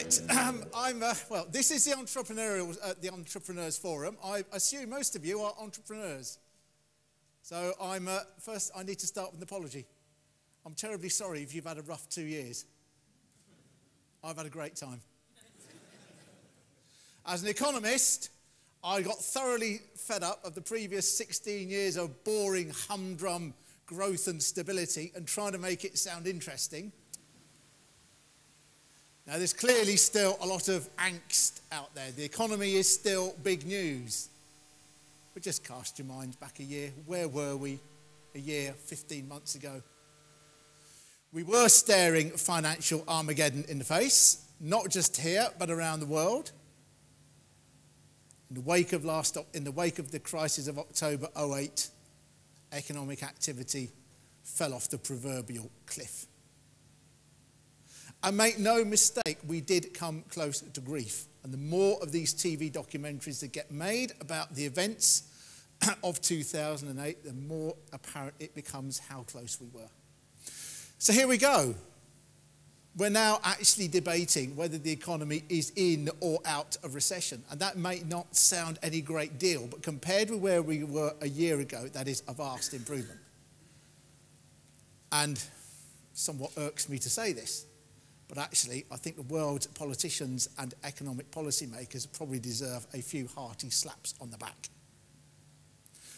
Right, well, this is the Entrepreneurs Forum. I assume most of you are entrepreneurs. So first I need to start with an apology. I'm terribly sorry if you've had a rough 2 years. I've had a great time. As an economist, I got thoroughly fed up of the previous 16 years of boring, humdrum growth and stability and trying to make it sound interesting. Now, there's clearly still a lot of angst out there. The economy is still big news. But just cast your mind back a year. Where were we a year, 15 months ago? We were staring financial Armageddon in the face, not just here, but around the world. In the wake of the crisis of October 2008, economic activity fell off the proverbial cliff. And make no mistake, we did come close to grief. And the more of these TV documentaries that get made about the events of 2008, the more apparent it becomes how close we were. So here we go. We're now actually debating whether the economy is in or out of recession. And that may not sound any great deal, but compared with where we were a year ago, that is a vast improvement. And somewhat irks me to say this, but actually, I think the world's politicians and economic policymakers probably deserve a few hearty slaps on the back.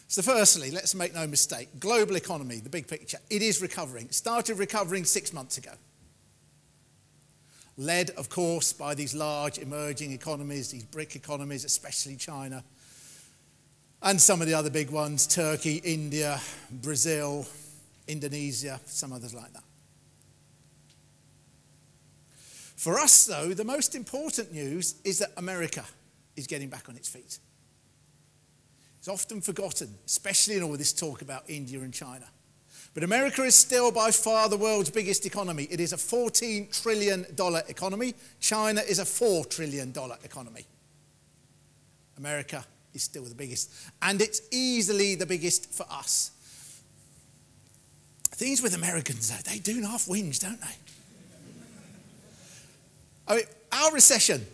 So firstly, let's make no mistake, global economy, the big picture, it is recovering. It started recovering 6 months ago. Led, of course, by these large emerging economies, these BRIC economies, especially China, and some of the other big ones, Turkey, India, Brazil, Indonesia, some others like that. For us, though, the most important news is that America is getting back on its feet. It's often forgotten, especially in all this talk about India and China. But America is still by far the world's biggest economy. It is a $14 trillion economy. China is a $4 trillion economy. America is still the biggest. And it's easily the biggest for us. Things with Americans, though, they do half whinge, don't they? I mean, our recession,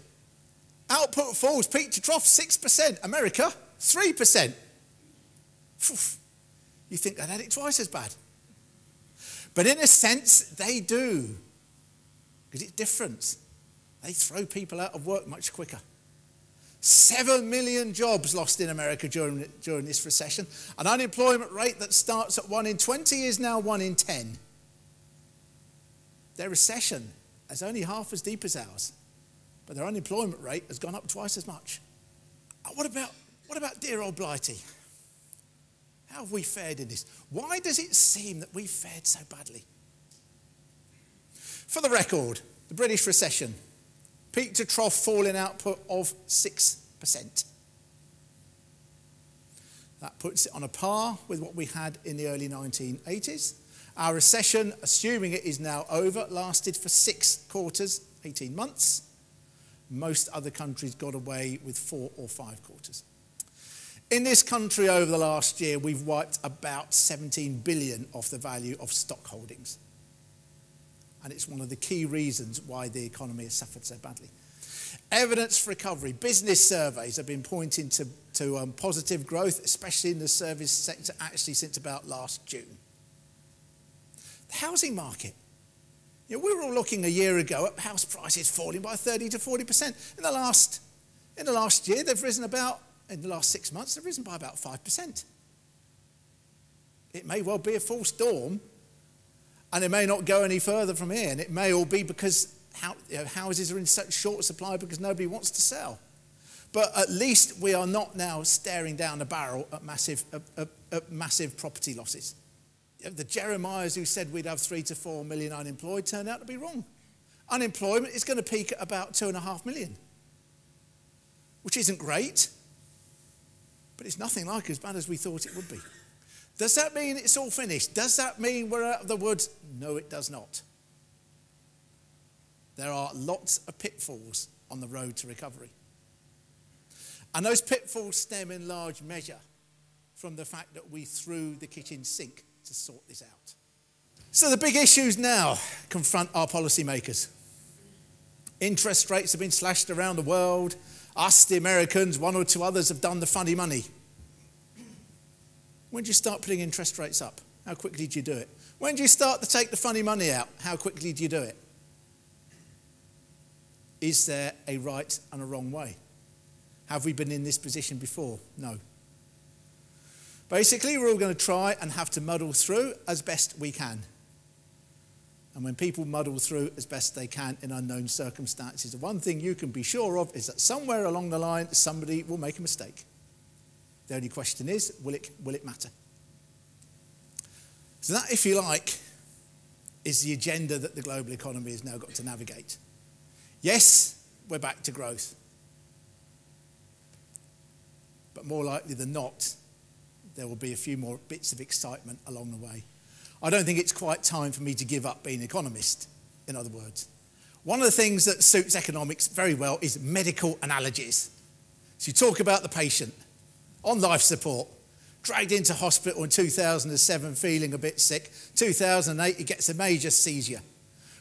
output falls peak to trough 6%. America, 3%. You think they'd had it twice as bad. But in a sense, they do. Because it's different. They throw people out of work much quicker. 7 million jobs lost in America during this recession. An unemployment rate that starts at 1 in 20 is now 1 in 10. Their recession is only half as deep as ours. But their unemployment rate has gone up twice as much. What about dear old Blighty? How have we fared in this? Why does it seem that we've fared so badly? For the record, the British recession, peak to trough fall in output of 6%. That puts it on a par with what we had in the early 1980s. Our recession, assuming it is now over, lasted for 6 quarters, 18 months. Most other countries got away with 4 or 5 quarters. In this country over the last year, we've wiped about 17 billion off the value of stock holdings. And it's one of the key reasons why the economy has suffered so badly. Evidence for recovery. Business surveys have been pointing to positive growth, especially in the service sector, actually since about last June. The housing market. You know, we were all looking a year ago at house prices falling by 30 to 40%. In the last year, they've risen about, in the last 6 months, they've risen by about 5%. It may well be a false storm, and it may not go any further from here, and it may all be because houses are in such short supply because nobody wants to sell. But at least we are not now staring down the barrel at massive property losses. The Jeremiahs who said we'd have 3 to 4 million unemployed turned out to be wrong. Unemployment is going to peak at about 2.5 million, which isn't great, but it's nothing like as bad as we thought it would be. Does that mean it's all finished? Does that mean we're out of the woods? No, it does not. There are lots of pitfalls on the road to recovery. And those pitfalls stem in large measure from the fact that we threw the kitchen sink to sort this out. So the big issues now confront our policymakers. Interest rates have been slashed around the world. Us, the Americans, one or two others have done the funny money. When did you start putting interest rates up? How quickly did you do it? When did you start to take the funny money out? How quickly did you do it? Is there a right and a wrong way? Have we been in this position before? No. Basically, we're all going to try and have to muddle through as best we can. And when people muddle through as best they can in unknown circumstances, the one thing you can be sure of is that somewhere along the line, somebody will make a mistake. The only question is, will it matter? So that, if you like, is the agenda that the global economy has now got to navigate. Yes, we're back to growth. But more likely than not, there will be a few more bits of excitement along the way. I don't think it's quite time for me to give up being an economist, in other words. One of the things that suits economics very well is medical analogies. So you talk about the patient on life support, dragged into hospital in 2007 feeling a bit sick. 2008, he gets a major seizure.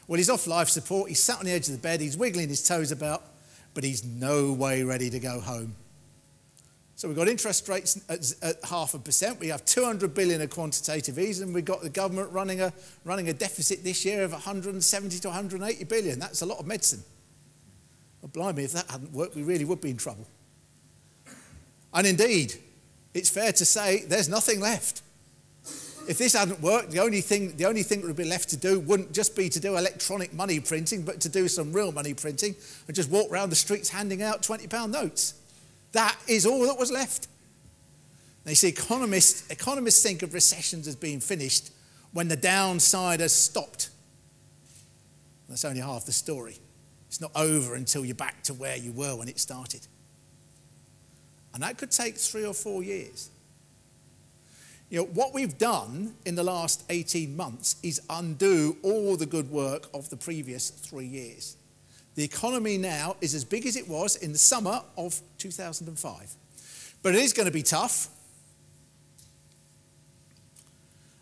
Well, he's off life support, he's sat on the edge of the bed, he's wiggling his toes about, but he's no way ready to go home. So we've got interest rates at 0.5%. We have 200 billion of quantitative easing. We've got the government running a deficit this year of 170 to 180 billion. That's a lot of medicine. Well, blimey, if that hadn't worked, we really would be in trouble. And indeed, it's fair to say there's nothing left. If this hadn't worked, the only thing that would be left to do wouldn't just be to do electronic money printing, but to do some real money printing and just walk around the streets handing out £20 notes. That is all that was left. Now, you see, economists think of recessions as being finished when the downside has stopped. That's only half the story. It's not over until you're back to where you were when it started. And that could take 3 or 4 years. You know, what we've done in the last 18 months is undo all the good work of the previous 3 years. The economy now is as big as it was in the summer of 2005. But it is going to be tough.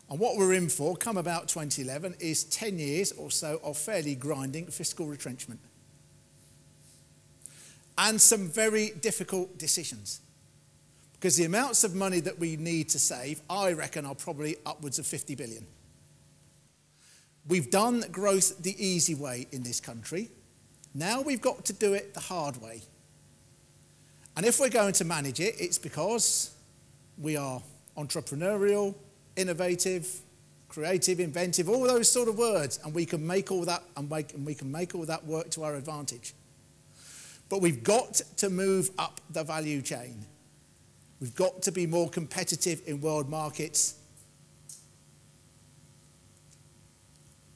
And what we're in for, come about 2011, is 10 years or so of fairly grinding fiscal retrenchment. And some very difficult decisions. Because the amounts of money that we need to save, I reckon, are probably upwards of 50 billion. We've done growth the easy way in this country. Now we've got to do it the hard way. And if we're going to manage it, it's because we are entrepreneurial, innovative, creative, inventive, all those sort of words, and we can make all that we can make all that work to our advantage. But we've got to move up the value chain. We've got to be more competitive in world markets.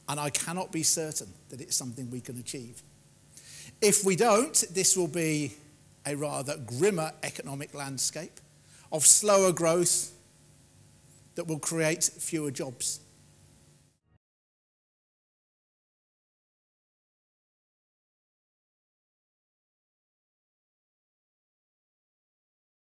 And I cannot be certain that it's something we can achieve. If we don't, this will be a rather grimmer economic landscape of slower growth that will create fewer jobs.